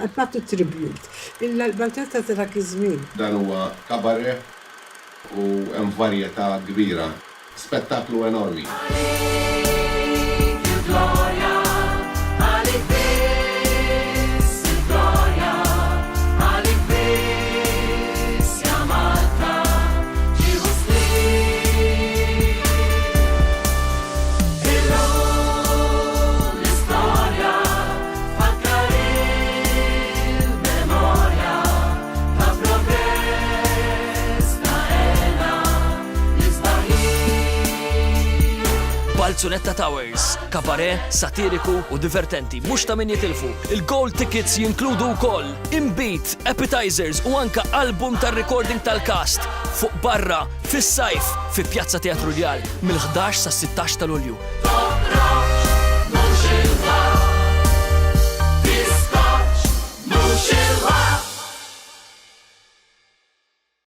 qed nagħtu tribute. Il-Baltetta ta' dak iż-żmien. Dan huwa kabare u hemm varjetà kbira. Spettaklu enormi. Balzunetta Towers, kabare, satiriku u divertenti, mhux ta' min jitilfu. Il-gold tickets jinkludu wkoll imbeat, appetizers u anka album tar-recording tal-cast fuq barra, fis-sajf, fi Pjazza Teatru Djal mill-11 sa' 16 ta' Lulju.